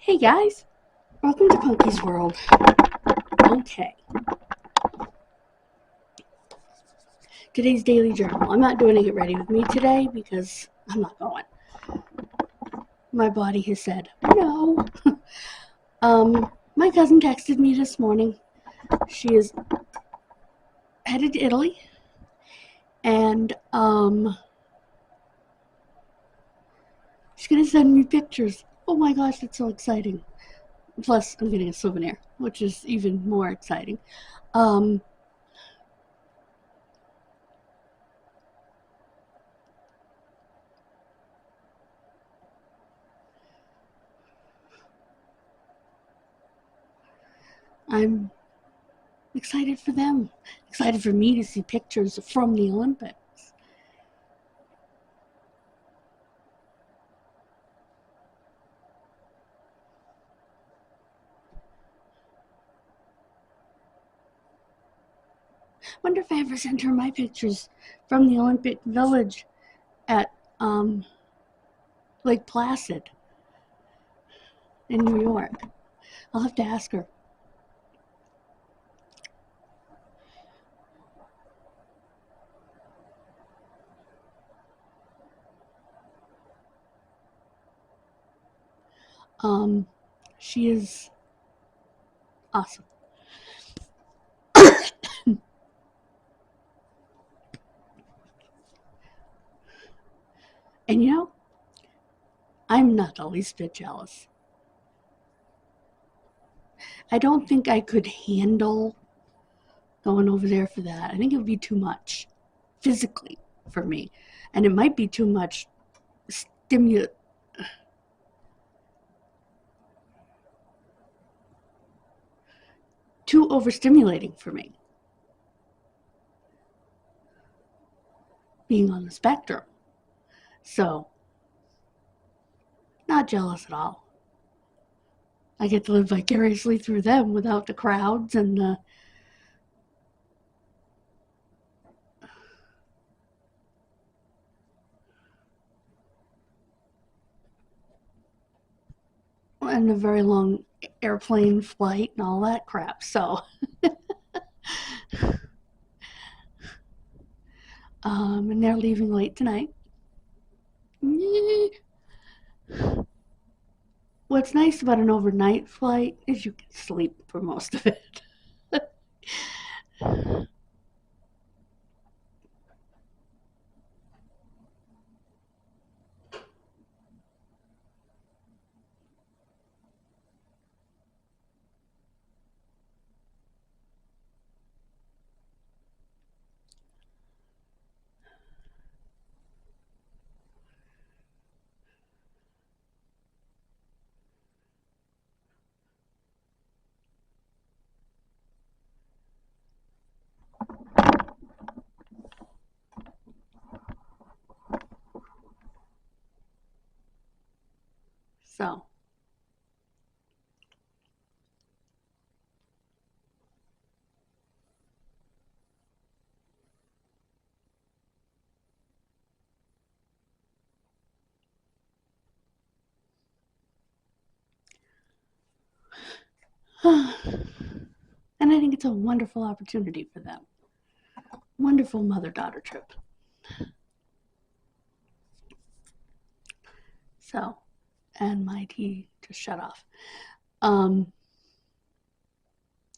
Hey guys, welcome to Punky's World. Okay, today's daily journal. I'm not doing a get ready with me today because I'm not going. My body has said no. My cousin texted me this morning. She is headed to Italy, and she's gonna send me pictures. Oh my gosh, that's so exciting! Plus, I'm getting a souvenir, which is even more exciting. I'm excited for them. Excited for me to see pictures from the Olympics. Wonder if I ever sent her my pictures from the Olympic Village at Lake Placid in New York. I'll have to ask her. She is awesome. And you know, I'm not the least bit jealous. I don't think I could handle going over there for that. I think it would be too much physically for me. And it might be too much stimulus. Too overstimulating for me, being on the spectrum. So, not jealous at all. I get to live vicariously through them without the crowds and the very long airplane flight and all that crap. So, and they're leaving late tonight. What's nice about an overnight flight is you can sleep for most of it. So, and I think it's a wonderful opportunity for them. Wonderful mother-daughter trip. So, and my tea just shut off. I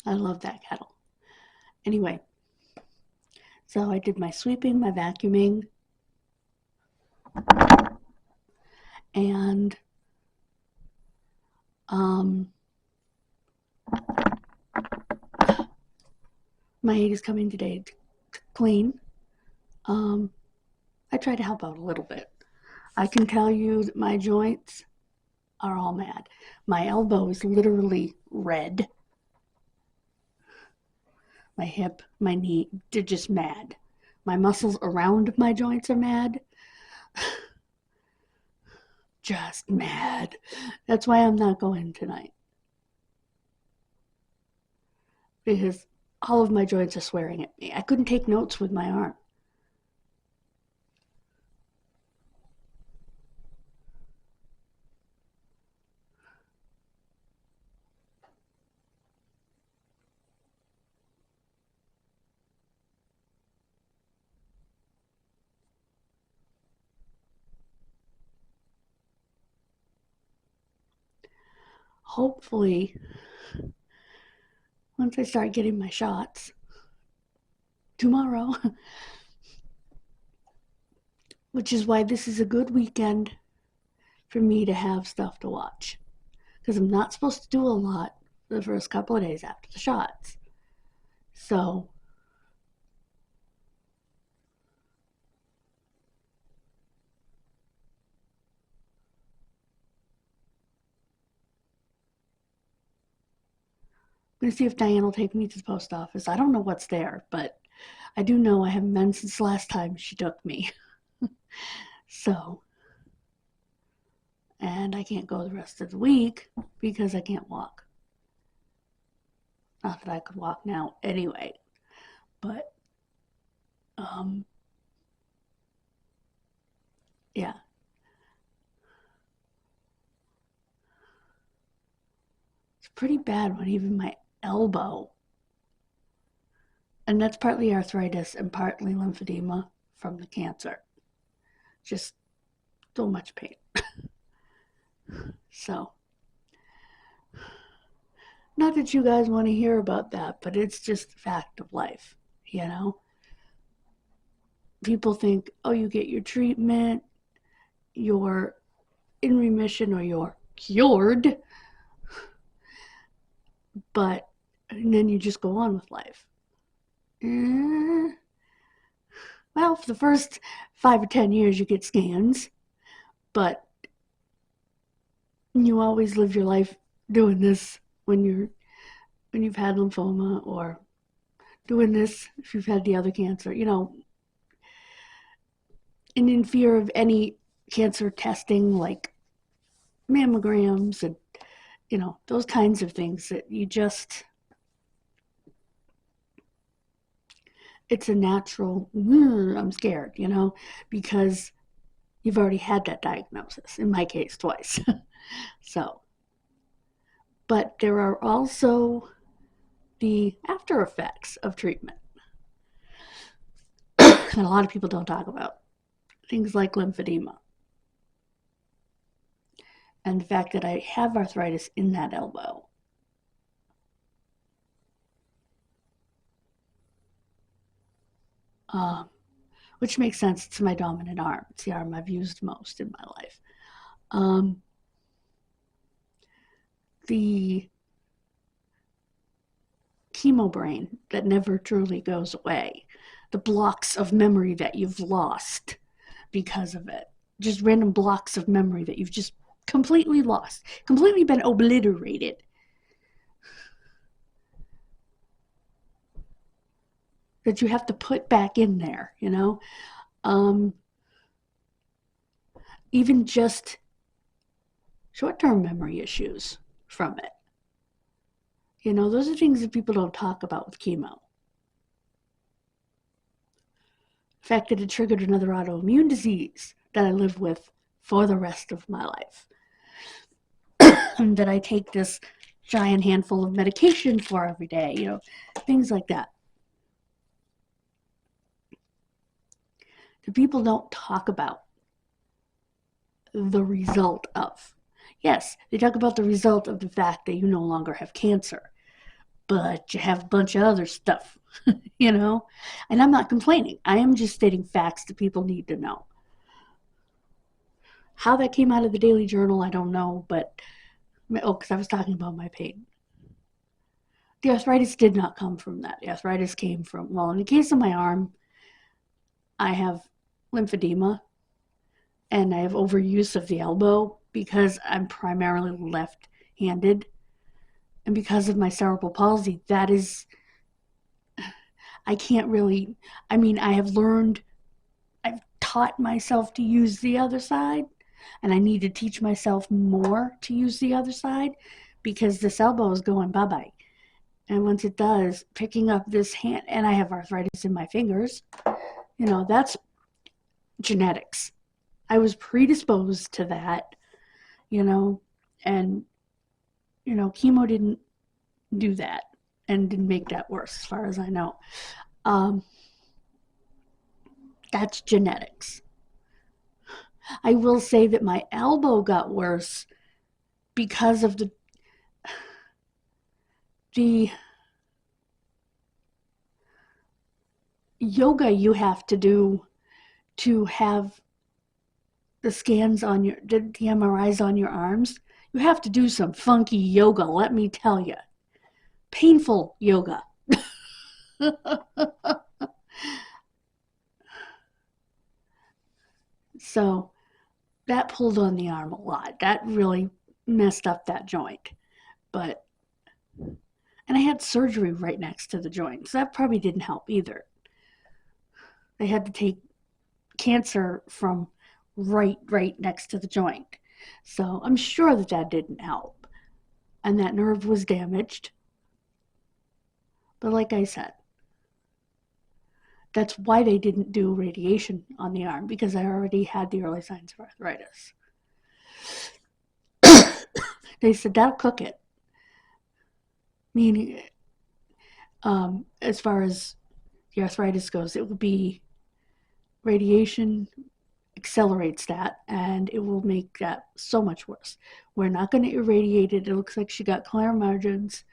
love that kettle. Anyway, so I did my sweeping, my vacuuming, and my aide is coming today to clean. I try to help out a little bit. I can tell you that my joints are all mad. My elbow is literally red. My hip, my knee, they're just mad. My muscles around my joints are mad. Just mad. That's why I'm not going tonight. Because all of my joints are swearing at me. I couldn't take notes with my arm. hopefully, once I start getting my shots tomorrow, which is why this is a good weekend for me to have stuff to watch. Because I'm not supposed to do a lot the first couple of days after the shots. So, I'm going to see if Diane will take me to the post office. I don't know what's there, but I do know I haven't been since the last time she took me. So, and I can't go the rest of the week because I can't walk. Not that I could walk now anyway, but yeah. It's pretty bad when even my elbow, and that's partly arthritis and partly lymphedema from the cancer. Just so much pain. So, not that you guys want to hear about that, but it's just a fact of life, you know? People think, oh, you get your treatment, you're in remission or you're cured, but and then you just go on with life. Well, for the first 5 or 10 years, you get scans, but you always live your life doing this when you've had lymphoma, or doing this if you've had the other cancer, and in fear of any cancer testing like mammograms and those kinds of things that you just, it's a natural, I'm scared, because you've already had that diagnosis, in my case twice. So, but there are also the after effects of treatment that a lot of people don't talk about. Things like lymphedema and the fact that I have arthritis in that elbow. Which makes sense. It's my dominant arm. It's the arm I've used most in my life. The chemo brain that never truly goes away, the blocks of memory that you've lost because of it, just random blocks of memory that you've just completely lost, completely been obliterated. That you have to put back in there, even just short-term memory issues from it. Those are things that people don't talk about with chemo. The fact that it triggered another autoimmune disease that I live with for the rest of my life. And that I take this giant handful of medication for every day, things like that. The people don't talk about the result of. Yes, they talk about the result of the fact that you no longer have cancer, but you have a bunch of other stuff, and I'm not complaining. I am just stating facts that people need to know. How that came out of the Daily Journal, I don't know, but, because I was talking about my pain. The arthritis did not come from that. The arthritis came from, well, in the case of my arm, I have lymphedema, and I have overuse of the elbow because I'm primarily left-handed. And because of my cerebral palsy, that is, I can't really, I've taught myself to use the other side, and I need to teach myself more to use the other side because this elbow is going bye-bye. And once it does, picking up this hand, and I have arthritis in my fingers, that's genetics. I was predisposed to that, and, chemo didn't do that and didn't make that worse as far as I know. That's genetics. I will say that my elbow got worse because of The yoga you have to do to have the scans on the MRIs on your arms, you have to do some funky yoga, let me tell you. Painful yoga. So that pulled on the arm a lot. That really messed up that joint. But, and I had surgery right next to the joint, so that probably didn't help either. They had to take cancer from right next to the joint. So I'm sure that didn't help. And that nerve was damaged. But like I said, that's why they didn't do radiation on the arm, because I already had the early signs of arthritis. They said that'll cook it. Meaning, as far as the arthritis goes, it will be radiation accelerates that, and it will make that so much worse. We're not going to irradiate it. It looks like she got clear margins.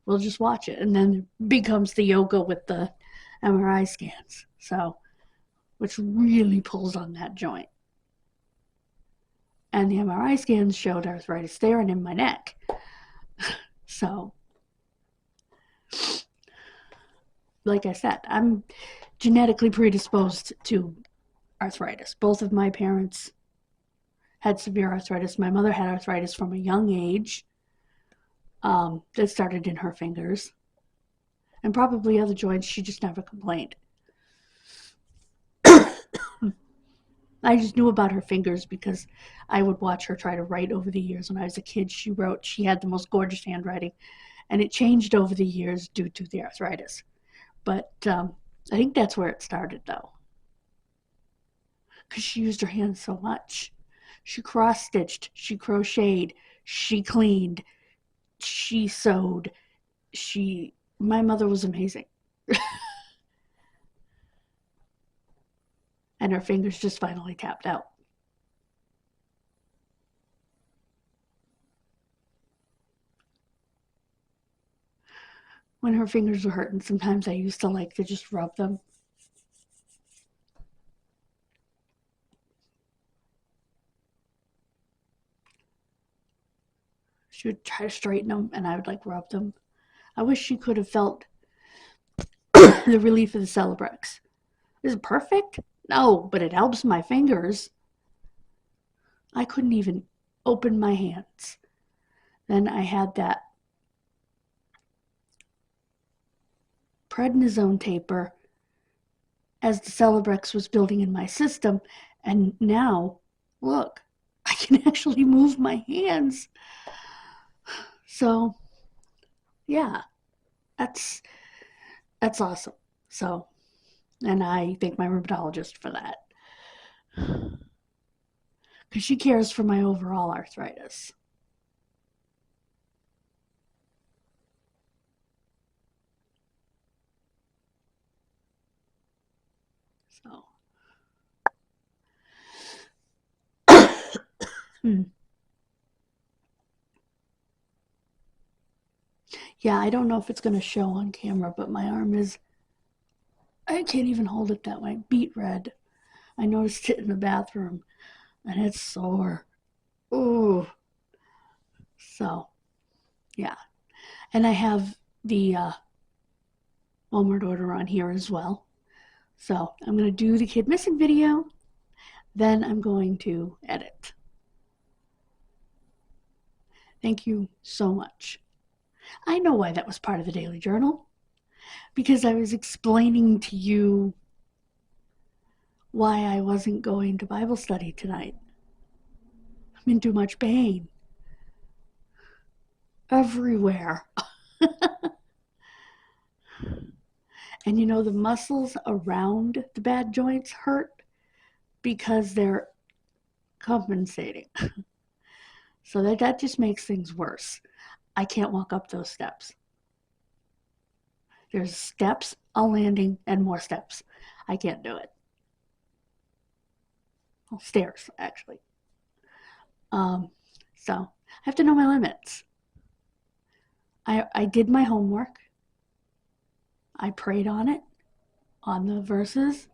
We'll just watch it, and then it becomes the yoga with the MRI scans. So, which really pulls on that joint. And the MRI scans showed arthritis there and in my neck. So, like I said, I'm genetically predisposed to arthritis. Both of my parents had severe arthritis. My mother had arthritis from a young age. That started in her fingers. And probably other joints, she just never complained. I just knew about her fingers because I would watch her try to write over the years. When I was a kid, she had the most gorgeous handwriting, and it changed over the years due to the arthritis. But I think that's where it started, though, because she used her hands so much. She cross-stitched, she crocheted, she cleaned, she sewed. My mother was amazing. And her fingers just finally tapped out. When her fingers were hurting, sometimes I used to like to just rub them. She would try to straighten them, and I would like rub them. I wish she could have felt the relief of the Celebrex. Is it perfect? No, but it helps my fingers. I couldn't even open my hands. Then I had that prednisone taper as the Celebrex was building in my system, and now, look, I can actually move my hands. So, yeah, that's awesome. So, and I thank my rheumatologist for that, because she cares for my overall arthritis. So, yeah, I don't know if it's going to show on camera, but my arm is, I can't even hold it that way, beet red. I noticed it in the bathroom, and it's sore. Ooh. So, yeah. And I have the Walmart order on here as well. So, I'm going to do the kid missing video, then I'm going to edit. Thank you so much. I know why that was part of the Daily Journal, because I was explaining to you why I wasn't going to Bible study tonight. I'm in too much pain. Everywhere. And you know, the muscles around the bad joints hurt because they're compensating. So that just makes things worse. I can't walk up those steps. There's steps, a landing, and more steps. I can't do it. Well, stairs, actually. So I have to know my limits. I did my homework. I prayed on it, on the verses.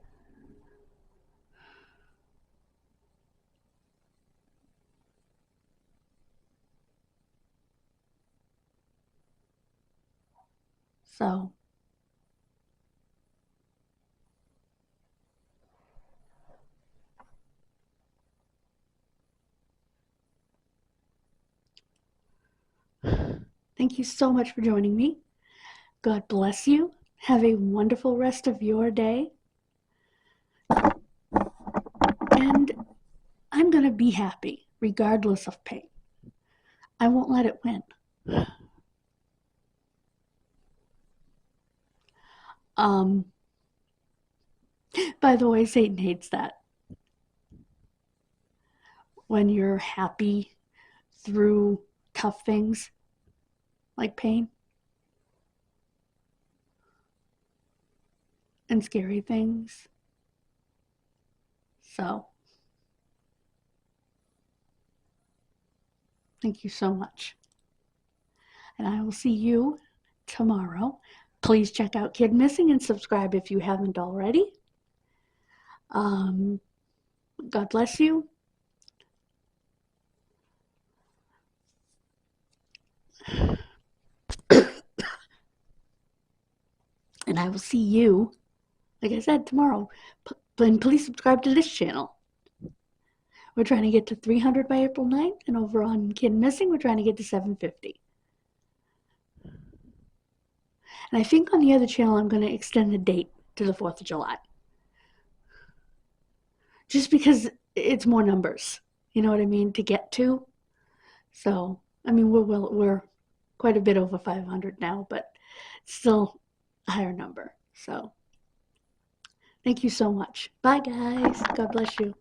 So, thank you so much for joining me. God bless you. Have a wonderful rest of your day. And I'm going to be happy regardless of pain. I won't let it win. By the way, Satan hates that. When you're happy through tough things like pain and scary things. So, thank you so much. And I will see you tomorrow. Please check out Kid Missing and subscribe if you haven't already. God bless you. And I will see you, like I said, tomorrow. And please subscribe to this channel. We're trying to get to 300 by April 9th. And over on Kid Missing, we're trying to get to 750. And I think on the other channel, I'm going to extend the date to the 4th of July. Just because it's more numbers, you know what I mean, to get to. So, I mean, we're quite a bit over 500 now, but still a higher number. So, thank you so much. Bye, guys. God bless you.